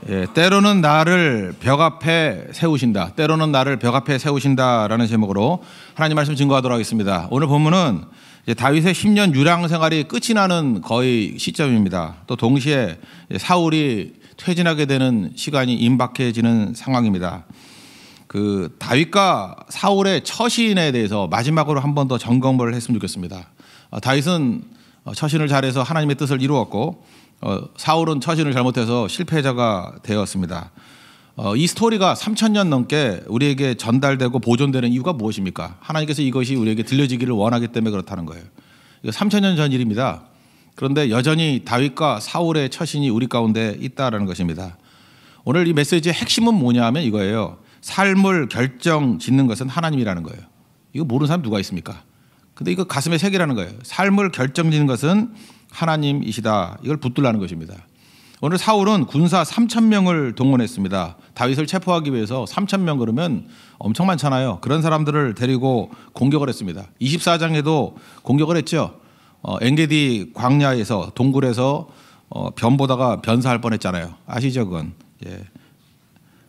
예, 때로는 나를 벽 앞에 세우신다. 때로는 나를 벽 앞에 세우신다라는 제목으로 하나님 말씀 증거하도록 하겠습니다. 오늘 본문은 이제 다윗의 10년 유랑 생활이 끝이 나는 거의 시점입니다. 또 동시에 사울이 퇴진하게 되는 시간이 임박해지는 상황입니다. 그 다윗과 사울의 처신에 대해서 마지막으로 한 번 더 점검을 했으면 좋겠습니다. 다윗은 처신을 잘해서 하나님의 뜻을 이루었고 사울은 처신을 잘못해서 실패자가 되었습니다. 이 스토리가 3000년 넘게 우리에게 전달되고 보존되는 이유가 무엇입니까? 하나님께서 이것이 우리에게 들려지기를 원하기 때문에 그렇다는 거예요. 이거 3000년 전 일입니다. 그런데 여전히 다윗과 사울의 처신이 우리 가운데 있다라는 것입니다. 오늘 이 메시지의 핵심은 뭐냐 하면 이거예요. 삶을 결정짓는 것은 하나님이라는 거예요. 이거 모르는 사람 누가 있습니까? 근데 이거 가슴에 새기라는 거예요. 삶을 결정짓는 것은 하나님이시다. 이걸 붙들라는 것입니다. 오늘 사울은 군사 3000명을 동원했습니다. 다윗을 체포하기 위해서 3000명 그러면 엄청 많잖아요. 그런 사람들을 데리고 공격을 했습니다. 24장에도 공격을 했죠. 엔게디 광야에서 동굴에서 변보다가 변사할 뻔했잖아요. 아시죠 그건? 예.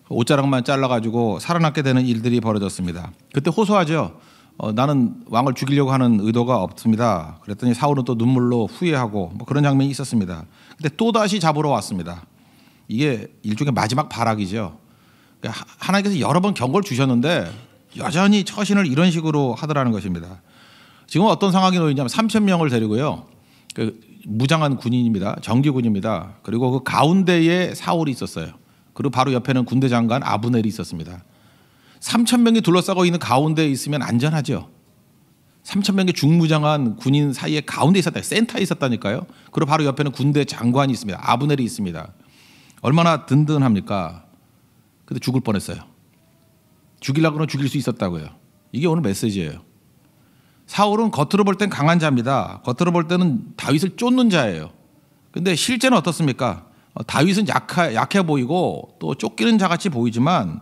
옷자락만 잘라가지고 살아남게 되는 일들이 벌어졌습니다. 그때 호소하죠. 나는 왕을 죽이려고 하는 의도가 없습니다. 그랬더니 사울은 또 눈물로 후회하고 뭐 그런 장면이 있었습니다. 근데 또다시 잡으러 왔습니다. 이게 일종의 마지막 발악이죠. 그러니까 하나님께서 여러 번 경고를 주셨는데 여전히 처신을 이런 식으로 하더라는 것입니다. 지금 어떤 상황이 놓이냐면 3000명을 데리고요. 그 무장한 군인입니다. 정규군입니다. 그리고 그 가운데에 사울이 있었어요. 그리고 바로 옆에는 군대 장관 아브넬이 있었습니다. 3000명이 둘러싸고 있는 가운데에 있으면 안전하죠. 3000명의 중무장한 군인 사이에 가운데 있었다. 센터에 있었다니까요. 그리고 바로 옆에는 군대 장관이 있습니다. 아브넬이 있습니다. 얼마나 든든합니까? 근데 죽을 뻔했어요. 죽이려고는 죽일 수 있었다고요. 이게 오늘 메시지예요. 사울은 겉으로 볼 땐 강한 자입니다. 겉으로 볼 때는 다윗을 쫓는 자예요. 근데 실제는 어떻습니까? 다윗은 약해 보이고 또 쫓기는 자같이 보이지만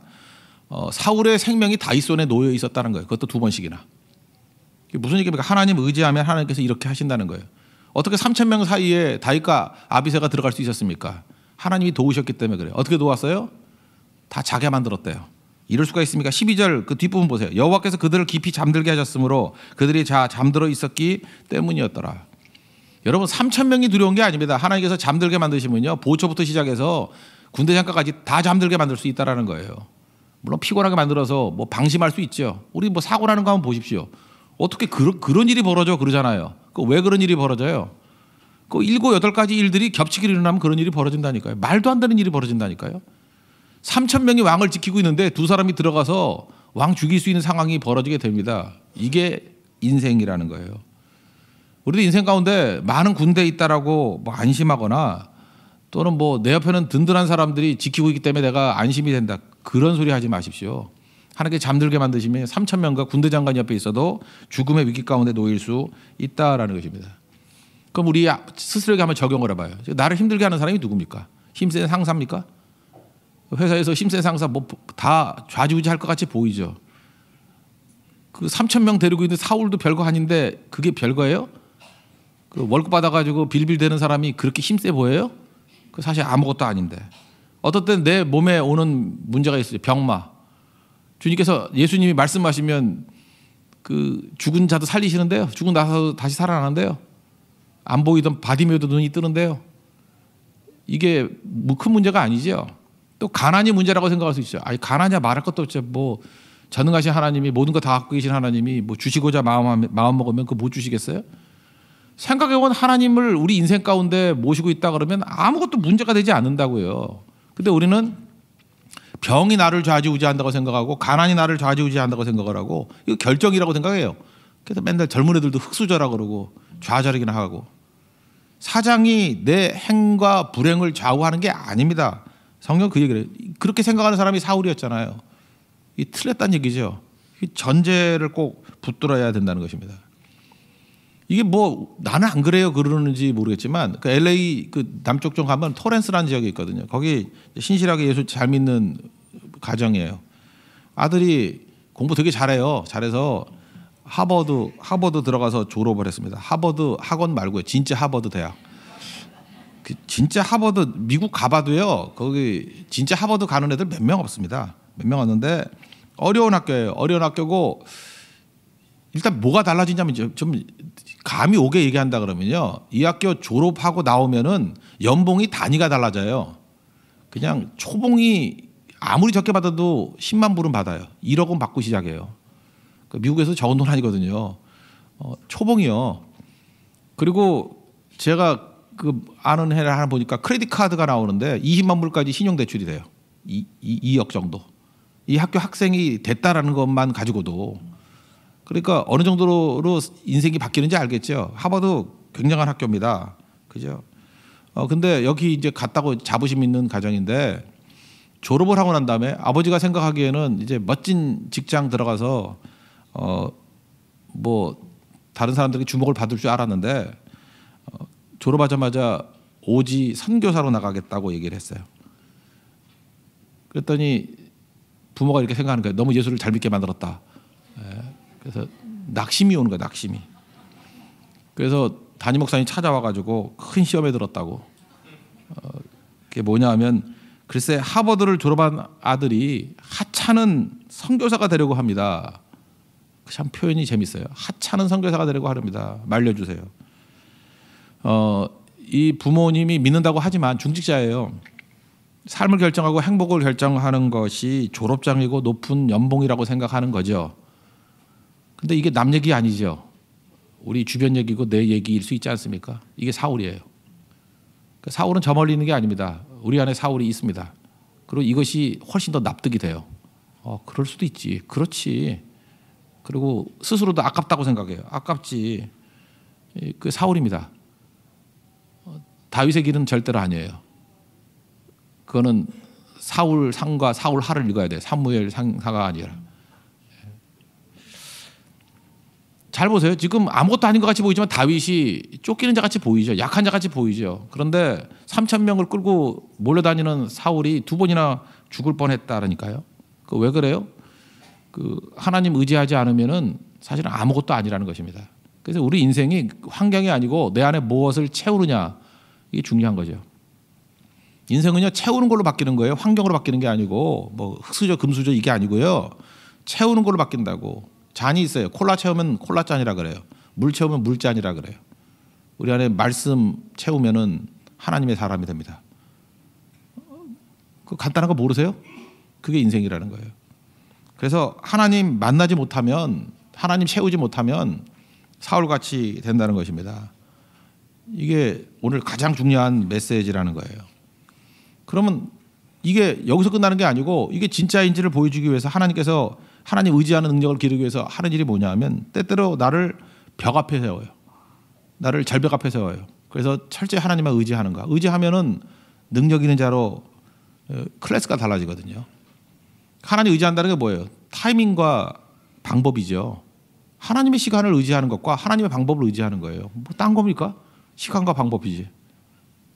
사울의 생명이 다윗 손에 놓여 있었다는 거예요. 그것도 2번씩이나. 무슨 얘기입니까? 하나님 의지하면 하나님께서 이렇게 하신다는 거예요. 어떻게 3000명 사이에 다윗과 아비새가 들어갈 수 있었습니까? 하나님이 도우셨기 때문에 그래요. 어떻게 도왔어요? 다 자게 만들었대요. 이럴 수가 있습니까? 12절 그 뒷부분 보세요. 여호와께서 그들을 깊이 잠들게 하셨으므로 그들이 잠들어 있었기 때문이었더라. 여러분 3000명이 두려운 게 아닙니다. 하나님께서 잠들게 만드시면요. 보초부터 시작해서 군대 장관까지 다 잠들게 만들 수 있다라는 거예요. 물론 피곤하게 만들어서 뭐 방심할 수 있죠. 우리 뭐 사고 나는 거 한번 보십시오. 어떻게 그런 일이 벌어져 그러잖아요. 왜 그런 일이 벌어져요? 그 7, 8가지 일들이 겹치게 일어나면 그런 일이 벌어진다니까요. 말도 안 되는 일이 벌어진다니까요. 3000명이 왕을 지키고 있는데 두 사람이 들어가서 왕 죽일 수 있는 상황이 벌어지게 됩니다. 이게 인생이라는 거예요. 우리도 인생 가운데 많은 군대에 있다라고 뭐 안심하거나 또는 뭐 내 옆에는 든든한 사람들이 지키고 있기 때문에 내가 안심이 된다. 그런 소리 하지 마십시오. 하나님께 잠들게 만드시면 3000명과 군대 장관 옆에 있어도 죽음의 위기 가운데 놓일 수 있다라는 것입니다. 그럼 우리 스스로에게 한번 적용을 해봐요. 나를 힘들게 하는 사람이 누굽니까? 힘센 상사입니까? 회사에서 힘센 상사 뭐 다 좌지우지할 것 같이 보이죠. 그 3000명 데리고 있는 사울도 별거 아닌데 그게 별거예요? 그 월급 받아가지고 빌빌대는 사람이 그렇게 힘세 보여요? 그 사실 아무것도 아닌데. 어떨 땐 내 몸에 오는 문제가 있어요. 병마. 주님께서 예수님이 말씀하시면 그 죽은 자도 살리시는데요. 죽은 나서 다시 살아나는데요. 안 보이던 바디메오도 눈이 뜨는데요. 이게 뭐 큰 문제가 아니죠. 또 가난이 문제라고 생각할 수 있죠. 아니 가난이야 말할 것도 없죠. 뭐 전능하신 하나님이 모든 거 다 갖고 계신 하나님이 뭐 주시고자 마음 먹으면 그거 못 주시겠어요? 생각해보면 하나님을 우리 인생 가운데 모시고 있다 그러면 아무것도 문제가 되지 않는다고요. 근데 우리는 병이 나를 좌지우지한다고 생각하고 가난이 나를 좌지우지한다고 생각을 하고 이거 결정이라고 생각해요. 그래서 맨날 젊은 애들도 흑수저라 그러고 좌절이나 하고. 사장이 내 행과 불행을 좌우하는 게 아닙니다. 성경 그 얘기를 해요. 그렇게 생각하는 사람이 사울이었잖아요. 이 틀렸다는 얘기죠. 이 전제를 꼭 붙들어야 된다는 것입니다. 이게 뭐 나는 안 그래요 그러는지 모르겠지만 그 LA 그 남쪽 좀 가면 토렌스라는 지역이 있거든요. 거기 신실하게 예수 잘 믿는 가정이에요. 아들이 공부 되게 잘해요. 잘해서 하버드 들어가서 졸업을 했습니다. 하버드 학원 말고요. 진짜 하버드 대학. 진짜 하버드 미국 가봐도요. 거기 진짜 하버드 가는 애들 몇 명 없습니다. 몇 명 없는데 어려운 학교예요. 어려운 학교고 일단 뭐가 달라지냐면 좀 감이 오게 얘기한다 그러면요. 이 학교 졸업하고 나오면은 연봉이 단위가 달라져요. 그냥 초봉이 아무리 적게 받아도 10만 불은 받아요. 1억 원 받고 시작해요. 미국에서 적은 돈 아니거든요. 초봉이요. 그리고 제가 그 아는 애를 하나 보니까 크레딧 카드가 나오는데 20만 불까지 신용 대출이 돼요. 2억 정도. 이 학교 학생이 됐다라는 것만 가지고도. 그러니까 어느 정도로 인생이 바뀌는지 알겠죠. 하버드 굉장한 학교입니다. 그죠? 근데 여기 이제 갔다고 자부심 있는 가정인데 졸업을 하고 난 다음에 아버지가 생각하기에는 이제 멋진 직장 들어가서 뭐 다른 사람들이 주목을 받을 줄 알았는데 졸업하자마자 오지 선교사로 나가겠다고 얘기를 했어요. 그랬더니 부모가 이렇게 생각하는 거예요. 너무 예수를 잘 믿게 만들었다. 그래서 낙심이 오는 거예요. 낙심이. 그래서 담임 목사님 찾아와가지고 큰 시험에 들었다고. 그게 뭐냐 하면 글쎄 하버드를 졸업한 아들이 하찮은 선교사가 되려고 합니다. 참 표현이 재밌어요. 하찮은 선교사가 되려고 하렵니다. 말려주세요. 이 부모님이 믿는다고 하지만 중직자예요. 삶을 결정하고 행복을 결정하는 것이 졸업장이고 높은 연봉이라고 생각하는 거죠. 근데 이게 남 얘기 아니죠. 우리 주변 얘기고 내 얘기일 수 있지 않습니까? 이게 사울이에요. 사울은 저 멀리 있는 게 아닙니다. 우리 안에 사울이 있습니다. 그리고 이것이 훨씬 더 납득이 돼요. 그럴 수도 있지. 그렇지. 그리고 스스로도 아깝다고 생각해요. 아깝지. 그 사울입니다. 다윗의 길은 절대로 아니에요. 그거는 사울 상과 사울 하를 읽어야 돼요. 사무엘 상사가 아니라. 잘 보세요. 지금 아무것도 아닌 것 같이 보이지만 다윗이 쫓기는 자 같이 보이죠. 약한 자 같이 보이죠. 그런데 3,000명을 끌고 몰려다니는 사울이 2번이나 죽을 뻔했다라니까요. 왜 그래요? 하나님 의지하지 않으면은 사실은 아무것도 아니라는 것입니다. 그래서 우리 인생이 환경이 아니고 내 안에 무엇을 채우느냐 이게 중요한 거죠. 인생은요 채우는 걸로 바뀌는 거예요. 환경으로 바뀌는 게 아니고 뭐 흑수저 금수저 이게 아니고요. 채우는 걸로 바뀐다고. 잔이 있어요. 콜라 채우면 콜라잔이라 그래요. 물 채우면 물잔이라 그래요. 우리 안에 말씀 채우면은 하나님의 사람이 됩니다. 그 간단한 거 모르세요? 그게 인생이라는 거예요. 그래서 하나님 만나지 못하면 하나님 채우지 못하면 사울같이 된다는 것입니다. 이게 오늘 가장 중요한 메시지라는 거예요. 그러면 이게 여기서 끝나는 게 아니고 이게 진짜인지를 보여주기 위해서 하나님께서 하나님 의지하는 능력을 기르기 위해서 하는 일이 뭐냐 하면 때때로 나를 벽 앞에 세워요. 나를 절벽 앞에 세워요. 그래서 철저히 하나님만 의지하는가. 의지하면은 능력 있는 자로 클래스가 달라지거든요. 하나님 의지한다는 게 뭐예요? 타이밍과 방법이죠. 하나님의 시간을 의지하는 것과 하나님의 방법을 의지하는 거예요. 뭐 딴 겁니까? 시간과 방법이지.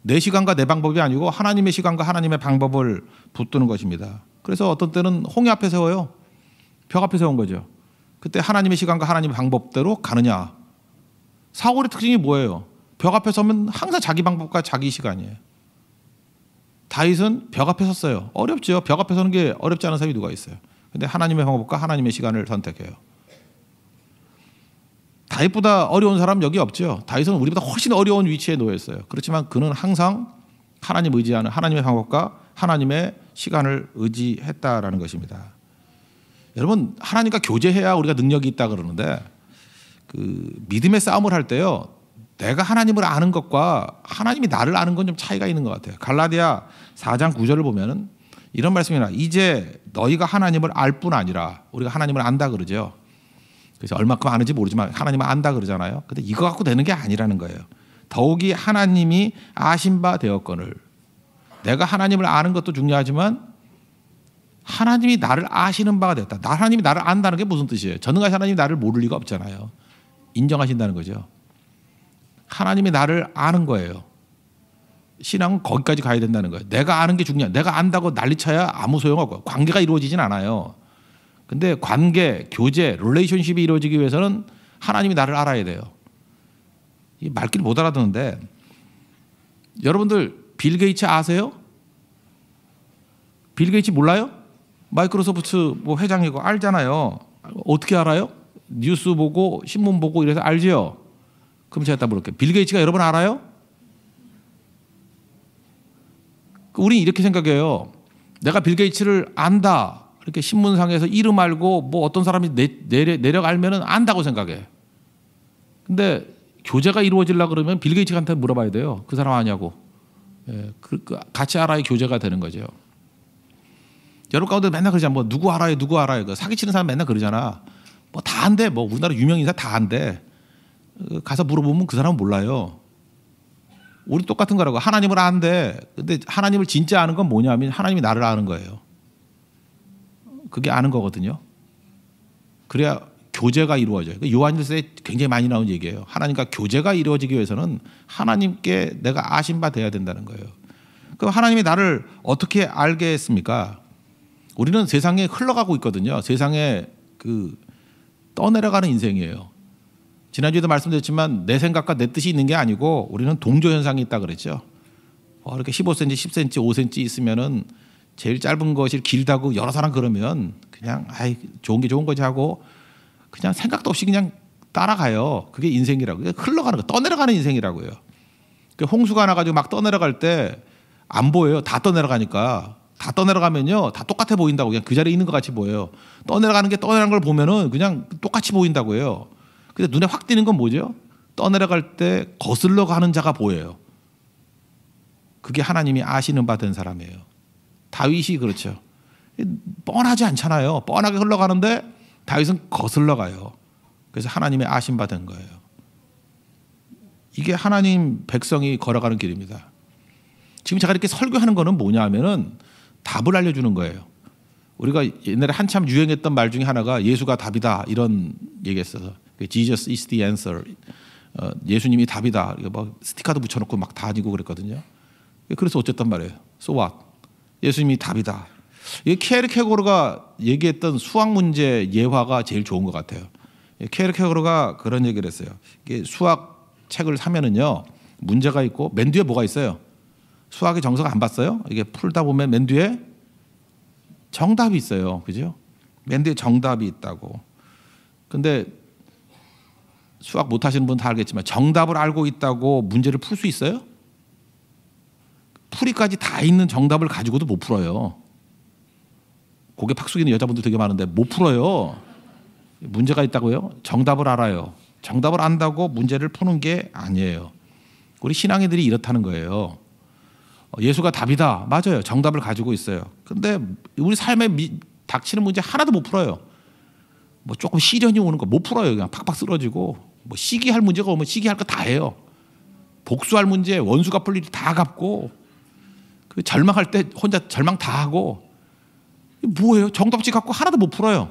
내 시간과 내 방법이 아니고 하나님의 시간과 하나님의 방법을 붙드는 것입니다. 그래서 어떤 때는 홍해 앞에 세워요. 벽 앞에 세운 거죠. 그때 하나님의 시간과 하나님의 방법대로 가느냐. 사울의 특징이 뭐예요? 벽 앞에 서면 항상 자기 방법과 자기 시간이에요. 다윗은 벽 앞에 섰어요. 어렵죠. 벽 앞에 서는 게 어렵지 않은 사람이 누가 있어요. 근데 하나님의 방법과 하나님의 시간을 선택해요. 다윗보다 어려운 사람 여기 없죠. 다윗은 우리보다 훨씬 어려운 위치에 놓여 있어요. 그렇지만 그는 항상 하나님 의지하는 하나님의 방법과 하나님의 시간을 의지했다라는 것입니다. 여러분 하나님과 교제해야 우리가 능력이 있다 그러는데 그 믿음의 싸움을 할 때요. 내가 하나님을 아는 것과 하나님이 나를 아는 건 좀 차이가 있는 것 같아요. 갈라디아 4장 9절을 보면은 이런 말씀이 나와요. 이제 너희가 하나님을 알 뿐 아니라 우리가 하나님을 안다 그러죠. 그래서 얼마큼 아는지 모르지만 하나님을 안다 그러잖아요. 근데 이거 갖고 되는 게 아니라는 거예요. 더욱이 하나님이 아신 바 되었거늘. 내가 하나님을 아는 것도 중요하지만 하나님이 나를 아시는 바가 됐다. 하나님이 나를 안다는 게 무슨 뜻이에요? 전능하신 하나님이 나를 모를 리가 없잖아요. 인정하신다는 거죠. 하나님이 나를 아는 거예요. 신앙은 거기까지 가야 된다는 거예요. 내가 아는 게 중요해. 내가 안다고 난리쳐야 아무 소용없고 관계가 이루어지진 않아요. 근데 관계, 교제, 릴레이션십이 이루어지기 위해서는 하나님이 나를 알아야 돼요. 이 말귀를 못 알아듣는데 여러분들 빌 게이츠 아세요? 빌 게이츠 몰라요? 마이크로소프트 뭐 회장이고 알잖아요. 어떻게 알아요? 뉴스 보고 신문 보고 이래서 알지요? 그럼 제가 딱 물을게요. 빌 게이츠가 여러분 알아요? 우리 이렇게 생각해요. 내가 빌 게이츠를 안다. 이렇게 신문상에서 이름 알고 뭐 어떤 사람이 내력 알면은 안다고 생각해. 근데 교제가 이루어지려고 그러면 빌 게이츠한테 물어봐야 돼요. 그 사람 아냐고. 예, 같이 알아야 교제가 되는 거죠. 여러분 가운데 맨날 그러잖아. 뭐 누구 알아요, 누구 알아요. 사기치는 사람 맨날 그러잖아. 뭐 다 안돼. 뭐 우리나라 유명 인사 다 안돼. 가서 물어보면 그 사람은 몰라요. 우리 똑같은 거라고. 하나님을 안돼. 근데 하나님을 진짜 아는 건 뭐냐면 하나님이 나를 아는 거예요. 그게 아는 거거든요. 그래야 교제가 이루어져요. 요한일서에 굉장히 많이 나온 얘기예요. 하나님과 교제가 이루어지기 위해서는 하나님께 내가 아신 바 돼야 된다는 거예요. 그럼 하나님이 나를 어떻게 알게 했습니까? 우리는 세상에 흘러가고 있거든요. 세상에 떠내려가는 인생이에요. 지난주에도 말씀드렸지만 내 생각과 내 뜻이 있는 게 아니고 우리는 동조 현상이 있다 그랬죠. 이렇게 15cm, 10cm, 5cm 있으면은 제일 짧은 것이 길다고 여러 사람 그러면 그냥 좋은 게 좋은 거지 하고 그냥 생각도 없이 그냥 따라가요. 그게 인생이라고. 흘러가는 거, 떠내려가는 인생이라고요. 홍수가 나가지고 막 떠내려갈 때 안 보여요. 다 떠내려가니까. 다 떠내려가면요, 다 똑같아 보인다고. 그냥 그 자리에 있는 것 같이 보여요. 떠내려가는 게 떠내려가는 걸 보면은 그냥 똑같이 보인다고 해요. 근데 눈에 확 띄는 건 뭐죠? 떠내려갈 때 거슬러 가는 자가 보여요. 그게 하나님이 아시는 바 된 사람이에요. 다윗이 그렇죠. 뻔하지 않잖아요. 뻔하게 흘러가는데 다윗은 거슬러 가요. 그래서 하나님의 아신 바 된 거예요. 이게 하나님 백성이 걸어가는 길입니다. 지금 제가 이렇게 설교하는 거는 뭐냐 하면은 답을 알려주는 거예요. 우리가 옛날에 한참 유행했던 말 중에 하나가 예수가 답이다 이런 얘기했어서 Jesus is the answer. 예수님이 답이다. 막 스티커도 붙여놓고 막 다니고 그랬거든요. 그래서 어쨌단 말이에요. So what? 예수님이 답이다. 이게 케르케고르가 얘기했던 수학 문제 예화가 제일 좋은 것 같아요. 케르케고르가 그런 얘기를 했어요. 이게 수학 책을 사면은요 문제가 있고 맨 뒤에 뭐가 있어요? 수학의 정석 안 봤어요? 이게 풀다 보면 맨 뒤에 정답이 있어요. 그죠? 맨 뒤에 정답이 있다고. 근데 수학 못 하시는 분 다 알겠지만 정답을 알고 있다고 문제를 풀 수 있어요? 풀이까지 다 있는 정답을 가지고도 못 풀어요. 고개 팍 숙이는 여자분들 되게 많은데 못 풀어요. 문제가 있다고요? 정답을 알아요. 정답을 안다고 문제를 푸는 게 아니에요. 우리 신앙인들이 이렇다는 거예요. 예수가 답이다. 맞아요. 정답을 가지고 있어요. 근데 우리 삶에 닥치는 문제 하나도 못 풀어요. 뭐 조금 시련이 오는 거 못 풀어요. 그냥 팍팍 쓰러지고 뭐 시기할 문제가 오면 시기할 거 다 해요. 복수할 문제, 원수 갚을 일 다 갚고 절망할 때 혼자 절망 다 하고 뭐예요? 정답지 갖고 하나도 못 풀어요.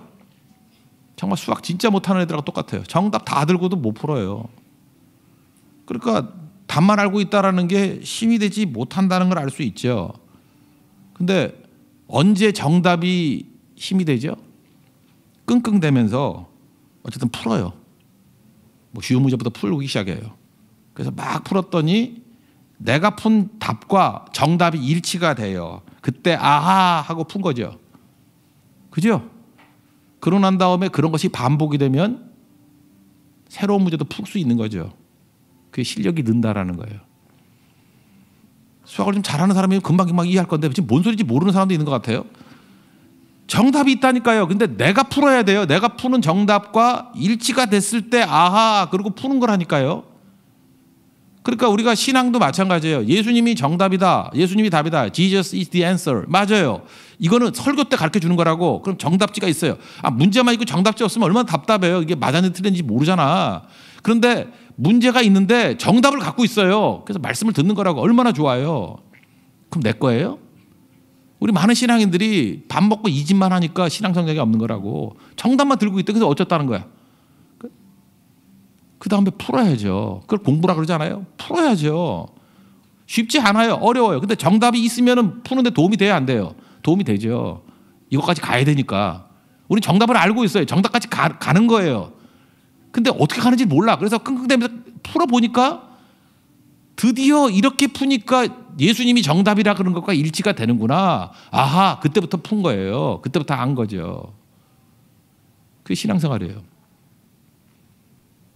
정말 수학 진짜 못하는 애들하고 똑같아요. 정답 다 들고도 못 풀어요. 그러니까 답만 알고 있다라는 게 힘이 되지 못한다는 걸 알 수 있죠. 근데 언제 정답이 힘이 되죠? 끙끙대면서 어쨌든 풀어요. 뭐 쉬운 문제부터 풀기 시작해요. 그래서 막 풀었더니 내가 푼 답과 정답이 일치가 돼요. 그때 아하 하고 푼 거죠. 그죠? 그러고 난 다음에 그런 것이 반복이 되면 새로운 문제도 풀 수 있는 거죠. 그게 실력이 는다라는 거예요. 수학을 좀 잘하는 사람이 금방 이해할 건데 지금 뭔 소리인지 모르는 사람도 있는 것 같아요. 정답이 있다니까요. 근데 내가 풀어야 돼요. 내가 푸는 정답과 일치가 됐을 때 아하 그리고 푸는 거라니까요. 그러니까 우리가 신앙도 마찬가지예요. 예수님이 정답이다. 예수님이 답이다. Jesus is the answer. 맞아요. 이거는 설교 때 가르쳐 주는 거라고. 그럼 정답지가 있어요. 문제만 있고 정답지 없으면 얼마나 답답해요. 이게 맞았는지 틀렸는지 모르잖아. 그런데 문제가 있는데 정답을 갖고 있어요. 그래서 말씀을 듣는 거라고. 얼마나 좋아요. 그럼 내 거예요? 우리 많은 신앙인들이 밥 먹고 이 집만 하니까 신앙 성장이 없는 거라고. 정답만 들고 있다. 그래서 어쩌다는 거야. 그 다음에 풀어야죠. 그걸 공부라 그러잖아요. 풀어야죠. 쉽지 않아요. 어려워요. 근데 정답이 있으면 푸는데 도움이 돼야 안 돼요. 도움이 되죠. 이것까지 가야 되니까. 우리 정답을 알고 있어요. 정답까지 가는 거예요. 근데 어떻게 가는지 몰라. 그래서 끙끙대면서 풀어보니까 드디어 이렇게 푸니까 예수님이 정답이라 그런 것과 일치가 되는구나. 아하, 그때부터 푼 거예요. 그때부터 안 거죠. 그게 신앙생활이에요.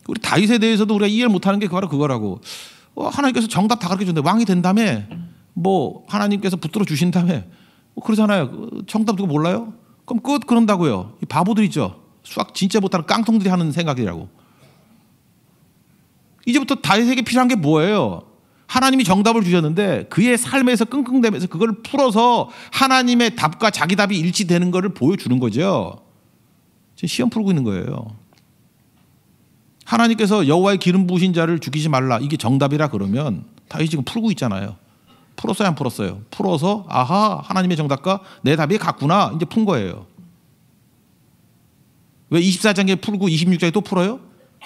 우리 다윗에 대해서도 우리가 이해를 못하는 게 바로 그거라고. 하나님께서 정답 다 가르쳐 준다. 왕이 된 다음에 뭐 하나님께서 붙들어 주신 다음에 뭐 그러잖아요. 정답 누구 몰라요? 그럼 끝 그런다고요. 이 바보들 있죠. 수학 진짜 못하는 깡통들이 하는 생각이라고. 이제부터 다윗에게 필요한 게 뭐예요? 하나님이 정답을 주셨는데 그의 삶에서 끙끙대면서 그걸 풀어서 하나님의 답과 자기 답이 일치되는 것을 보여주는 거죠. 지금 시험 풀고 있는 거예요. 하나님께서 여호와의 기름 부으신 자를 죽이지 말라. 이게 정답이라 그러면 다윗이 지금 풀고 있잖아요. 풀었어요, 안 풀었어요? 풀어서 아하, 하나님의 정답과 내 답이 같구나. 이제 푼 거예요. 왜 24장에 풀고 26장에 또 풀어요?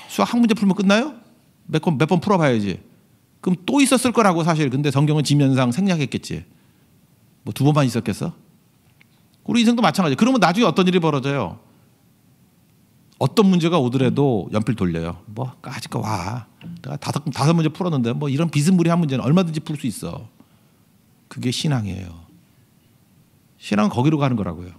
수학 한 문제 풀면 끝나요? 몇 번 풀어봐야지. 그럼 또 있었을 거라고 사실. 근데 성경은 지면상 생략했겠지. 뭐 2번만 있었겠어? 우리 인생도 마찬가지예요. 그러면 나중에 어떤 일이 벌어져요? 어떤 문제가 오더라도 연필 돌려요. 뭐 아직 와. 내가 다섯 문제 풀었는데 뭐 이런 비스무리한 문제는 얼마든지 풀 수 있어. 그게 신앙이에요. 신앙은 거기로 가는 거라고요.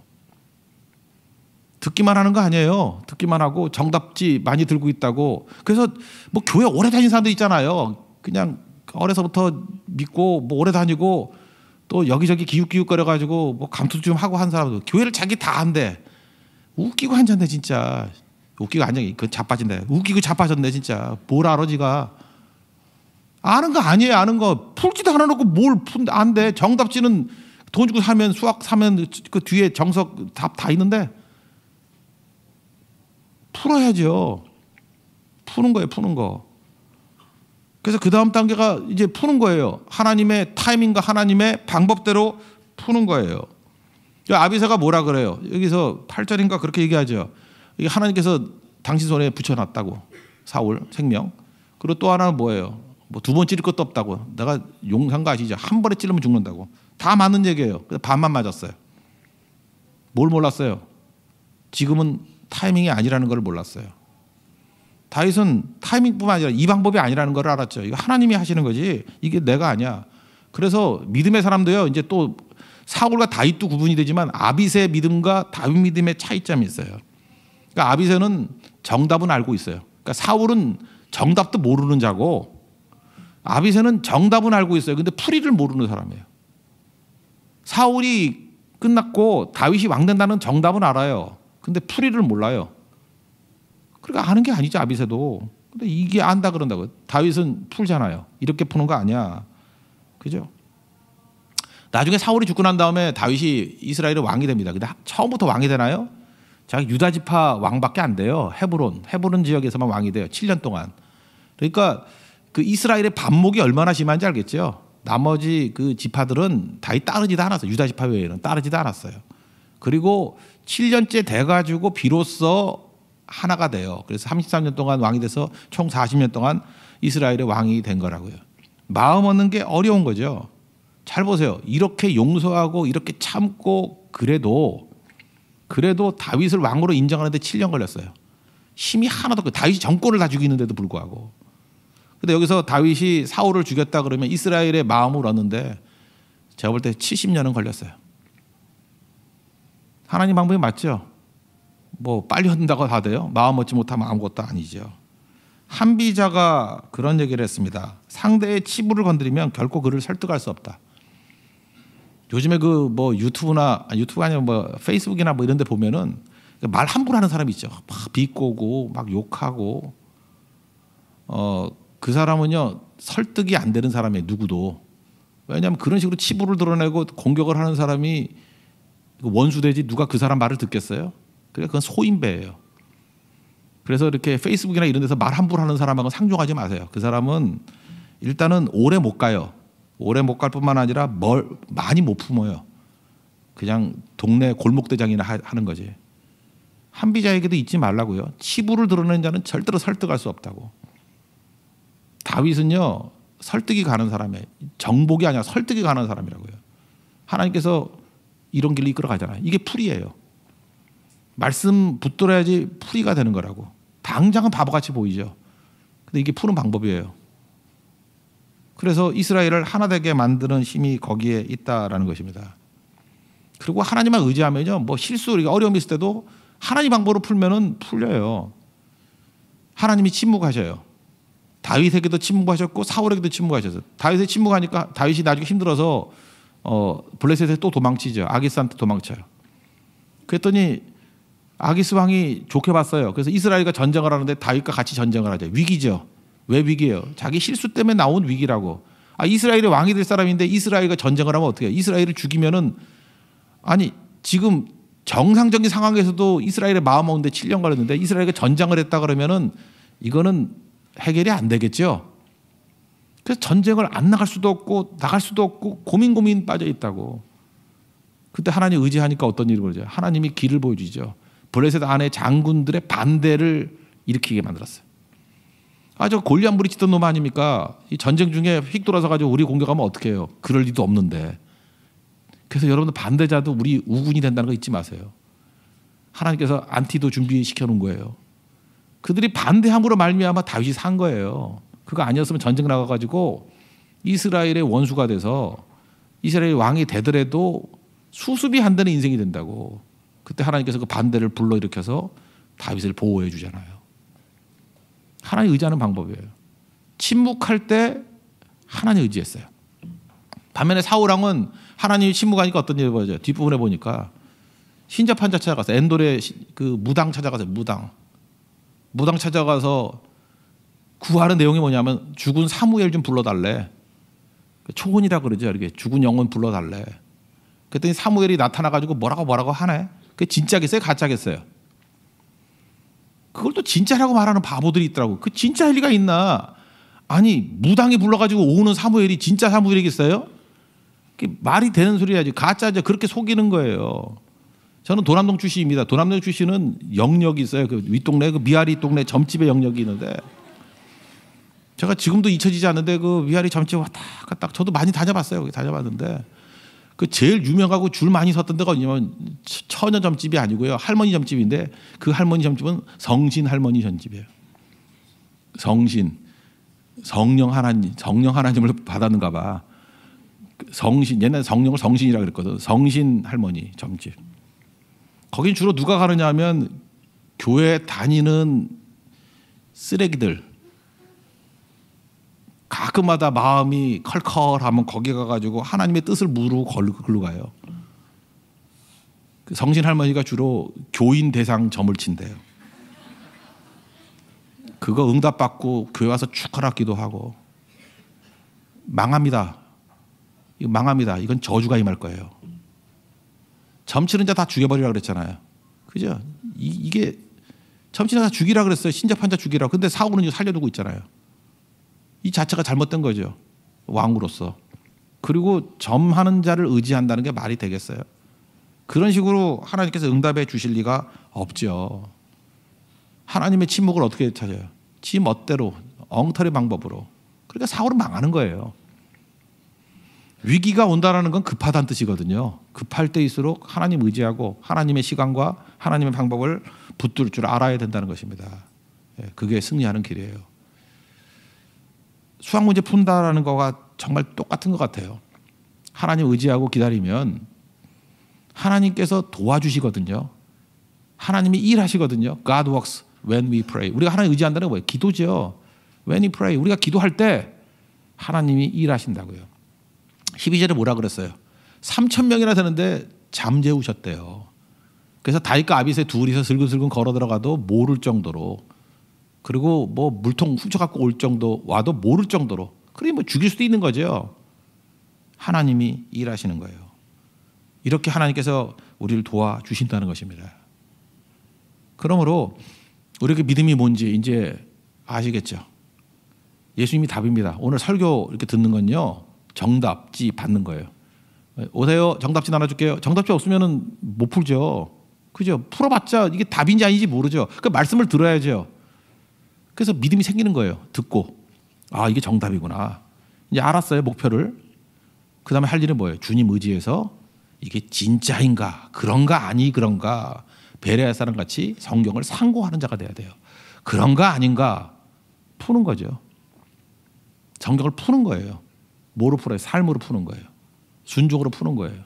듣기만 하는 거 아니에요. 듣기만 하고 정답지 많이 들고 있다고. 그래서 뭐 교회 오래 다닌 사람들 있잖아요. 그냥 어려서부터 믿고 뭐 오래 다니고 또 여기저기 기웃기웃거려가지고 뭐 감투 좀 하고 한 사람들. 교회를 자기 다 한대. 웃기고 앉았네 진짜. 웃기고 앉아. 그 자빠진다. 웃기고 자빠졌네 진짜. 뭘 알아 지가. 아는 거 아니에요. 아는 거. 풀지도 않아놓고 뭘 안 돼. 정답지는 돈 주고 사면 수학 사면 그 뒤에 정석 답 다 있는데 풀어야죠. 푸는 거예요. 푸는 거. 그래서 그 다음 단계가 이제 푸는 거예요. 하나님의 타이밍과 하나님의 방법대로 푸는 거예요. 아비새가 뭐라 그래요? 여기서 8절인가 그렇게 얘기하죠. 하나님께서 당신 손에 붙여놨다고. 사울 생명. 그리고 또 하나는 뭐예요? 뭐 2번 찌를 것도 없다고. 내가 용산 거 아시죠? 한 번에 찌르면 죽는다고. 다 맞는 얘기예요. 반만 맞았어요. 뭘 몰랐어요? 지금은 타이밍이 아니라는 걸 몰랐어요. 다윗은 타이밍뿐만 아니라 이 방법이 아니라는 걸 알았죠. 이거 하나님이 하시는 거지 이게 내가 아니야. 그래서 믿음의 사람도요. 이제 또 사울과 다윗도 구분이 되지만 아비새의 믿음과 다윗 믿음의 차이점이 있어요. 그러니까 아비새는 정답은 알고 있어요. 그러니까 사울은 정답도 모르는 자고 아비새는 정답은 알고 있어요. 근데 풀이를 모르는 사람이에요. 사울이 끝났고 다윗이 왕 된다는 정답은 알아요. 근데 풀이를 몰라요. 그러니까 아는 게 아니죠 아비새도. 근데 이게 안다 그런다고요. 다윗은 풀잖아요. 이렇게 푸는 거 아니야. 그죠? 나중에 사울이 죽고 난 다음에 다윗이 이스라엘의 왕이 됩니다. 근데 처음부터 왕이 되나요? 자기 유다 지파 왕밖에 안 돼요. 헤브론 지역에서만 왕이 돼요. 7년 동안. 그러니까 그 이스라엘의 반목이 얼마나 심한지 알겠죠? 나머지 그 지파들은 다윗 따르지도 않았어요. 유다 지파 외에는 따르지도 않았어요. 그리고 7년째 돼가지고 비로소 하나가 돼요. 그래서 33년 동안 왕이 돼서 총 40년 동안 이스라엘의 왕이 된 거라고요. 마음 얻는 게 어려운 거죠. 잘 보세요. 이렇게 용서하고 이렇게 참고 그래도 다윗을 왕으로 인정하는데 7년 걸렸어요. 힘이 하나도 없고 다윗이 정권을 다 죽이는데도 불구하고. 근데 여기서 다윗이 사울을 죽였다 그러면 이스라엘의 마음을 얻는데 제가 볼 때 70년은 걸렸어요. 하나님 방법이 맞죠? 뭐 빨리 얻는다고 다 돼요? 마음 얻지 못하면 아무것도 아니죠. 한비자가 그런 얘기를 했습니다. 상대의 치부를 건드리면 결코 그를 설득할 수 없다. 요즘에 그 뭐 유튜브가 아니면 뭐 페이스북이나 뭐 이런 데 보면은 말 함부로 하는 사람이 있죠. 막 비꼬고 막 욕하고 그 사람은요 설득이 안 되는 사람이에요. 누구도. 왜냐하면 그런 식으로 치부를 드러내고 공격을 하는 사람이 원수되지 누가 그 사람 말을 듣겠어요? 그러니까 그건 소인배예요. 그래서 이렇게 페이스북이나 이런 데서 말 함부로 하는 사람하고 상종하지 마세요. 그 사람은 일단은 오래 못 가요. 오래 못 갈 뿐만 아니라 많이 못 품어요. 그냥 동네 골목대장이나 하는 거지. 한비자에게도 잊지 말라고요. 치부를 드러내는 자는 절대로 설득할 수 없다고. 다윗은요 설득이 가는 사람이에요. 정복이 아니라 설득이 가는 사람이라고요. 하나님께서 이런 길로 이끌어 가잖아요. 이게 풀이에요. 말씀 붙들어야지 풀이가 되는 거라고. 당장은 바보같이 보이죠. 근데 이게 푸는 방법이에요. 그래서 이스라엘을 하나 되게 만드는 힘이 거기에 있다라는 것입니다. 그리고 하나님만 의지하면요, 뭐 실수, 우리가 어려움이 있을 때도 하나님 방법으로 풀면은 풀려요. 하나님이 침묵하셔요. 다윗에게도 침묵하셨고 사울에게도 침묵하셨어요. 다윗에 침묵하니까 다윗이 나중에 힘들어서 블레셋에 또 도망치죠. 아기스한테 도망쳐요. 그랬더니 아기스 왕이 좋게 봤어요. 그래서 이스라엘과 전쟁을 하는데 다윗과 같이 전쟁을 하죠. 위기죠. 왜 위기예요? 자기 실수 때문에 나온 위기라고. 이스라엘의 왕이 될 사람인데 이스라엘과 전쟁을 하면 어떻게 해요? 이스라엘을 죽이면은, 아니 지금 정상적인 상황에서도 이스라엘의 마음 먹는데 7년 걸렸는데 이스라엘과 전쟁을 했다 그러면은 이거는 해결이 안 되겠죠. 그래서 전쟁을 안 나갈 수도 없고 나갈 수도 없고 고민 빠져 있다고. 그때 하나님 의지하니까 어떤 일이 벌어져요? 하나님이 길을 보여주죠. 블레셋 안에 장군들의 반대를 일으키게 만들었어요. 저 골리앗 무리치던 놈 아닙니까? 이 전쟁 중에 휙 돌아서 가지고 우리 공격하면 어떻게 해요? 그럴 리도 없는데. 그래서 여러분들 반대자도 우리 우군이 된다는 거 잊지 마세요. 하나님께서 안티도 준비시켜 놓은 거예요. 그들이 반대함으로 말미암아 다윗이 산 거예요. 그거 아니었으면 전쟁 나가가지고 이스라엘의 원수가 돼서 이스라엘 왕이 되더라도 수습이 안 되는 인생이 된다고. 그때 하나님께서 그 반대를 불러일으켜서 다윗을 보호해 주잖아요. 하나님 의지하는 방법이에요. 침묵할 때 하나님 의지했어요. 반면에 사울왕은 하나님이 침묵하니까 어떤 일이 벌어져요? 뒷부분에 보니까 신접한 자 찾아가서 엔돌의 그 무당 찾아가서 무당 찾아가서 구하는 내용이 뭐냐면 죽은 사무엘 좀 불러달래. 초혼이라 그러죠. 이렇게 죽은 영혼 불러달래. 그랬더니 사무엘이 나타나가지고 뭐라고 하네. 그게 진짜겠어요? 가짜겠어요? 그걸 또 진짜라고 말하는 바보들이 있더라고. 그 진짜 할 리가 있나? 아니 무당이 불러가지고 오는 사무엘이 진짜 사무엘이겠어요? 그게 말이 되는 소리야지. 가짜죠. 그렇게 속이는 거예요. 저는 도남동 출신입니다. 도남동 출신은 영역이 있어요. 그 윗동네, 그 미아리 동네 점집에 영역이 있는데 제가 지금도 잊혀지지 않는데 그 미아리 점집 왔다 갔다 저도 많이 다녀봤어요. 거기 다녀봤는데 그 제일 유명하고 줄 많이 섰던 데가 어디냐면 처녀 점집이 아니고요. 할머니 점집인데 그 할머니 점집은 성신 할머니 점집이에요. 성령 하나님을 받았는가 봐. 성신, 옛날에 성령을 성신이라 그랬거든. 성신 할머니 점집. 거긴 주로 누가 가느냐 하면 교회 다니는 쓰레기들. 가끔마다 마음이 컬컬하면 거기 가가지고 하나님의 뜻을 물고 걸로 가요. 그 성신 할머니가 주로 교인 대상 점을 친대요. 그거 응답받고 교회 와서 축하라 기도하고 망합니다. 이거 망합니다. 이건 저주가 임할 거예요. 점치는 자 다 죽여버리라 그랬잖아요. 그죠? 이게 점치는 자 죽이라 그랬어요. 신접한 자 죽이라. 근데 사울은 살려두고 있잖아요. 이 자체가 잘못된 거죠. 왕으로서. 그리고 점하는 자를 의지한다는 게 말이 되겠어요? 그런 식으로 하나님께서 응답해 주실 리가 없죠. 하나님의 침묵을 어떻게 찾아요? 지 멋대로 엉터리 방법으로. 그러니까 사울은 망하는 거예요. 위기가 온다는 건 급하다는 뜻이거든요. 급할 때일수록 하나님 의지하고 하나님의 시간과 하나님의 방법을 붙들 줄 알아야 된다는 것입니다. 그게 승리하는 길이에요. 수학 문제 푼다라는 거가 정말 똑같은 것 같아요. 하나님 의지하고 기다리면 하나님께서 도와주시거든요. 하나님이 일하시거든요. God works when we pray. 우리가 하나님 의지한다는 게 뭐예요? 기도죠. When we pray. 우리가 기도할 때 하나님이 일하신다고요. 12절에 뭐라 그랬어요? 3,000명이나 되는데 잠재우셨대요. 그래서 다윗과 아비새 둘이서 슬금슬금 걸어 들어가도 모를 정도로, 그리고 뭐 물통 훔쳐갖고 올 정도 와도 모를 정도로, 그래 뭐 죽일 수도 있는 거죠. 하나님이 일하시는 거예요. 이렇게 하나님께서 우리를 도와주신다는 것입니다. 그러므로 우리에게 믿음이 뭔지 이제 아시겠죠? 예수님이 답입니다. 오늘 설교 이렇게 듣는 건요, 정답지 받는 거예요. 오세요. 정답지 나눠줄게요. 정답지 없으면 못 풀죠. 그죠? 풀어봤자 이게 답인지 아닌지 모르죠. 그 말씀을 들어야죠. 그래서 믿음이 생기는 거예요. 듣고 이게 정답이구나. 이제 알았어요. 목표를. 그 다음에 할 일은 뭐예요? 주님 의지해서 이게 진짜인가 그런가 아니 그런가 베레아 사람 같이 성경을 상고하는 자가 돼야 돼요. 그런가 아닌가 푸는 거죠. 성경을 푸는 거예요. 뭐로 풀어요? 삶으로 푸는 거예요. 순종으로 푸는 거예요.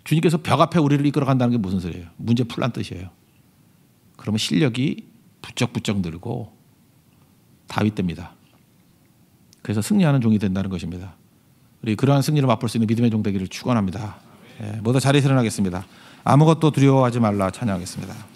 주님께서 벽 앞에 우리를 이끌어 간다는 게 무슨 소리예요? 문제 풀란 뜻이에요. 그러면 실력이 부쩍부쩍 늘고 다윗 됩니다. 그래서 승리하는 종이 된다는 것입니다. 우리 그러한 승리를 맛볼 수 있는 믿음의 종 되기를 축원합니다. 모두 자리에서 일어나겠습니다. 아무것도 두려워하지 말라 찬양하겠습니다.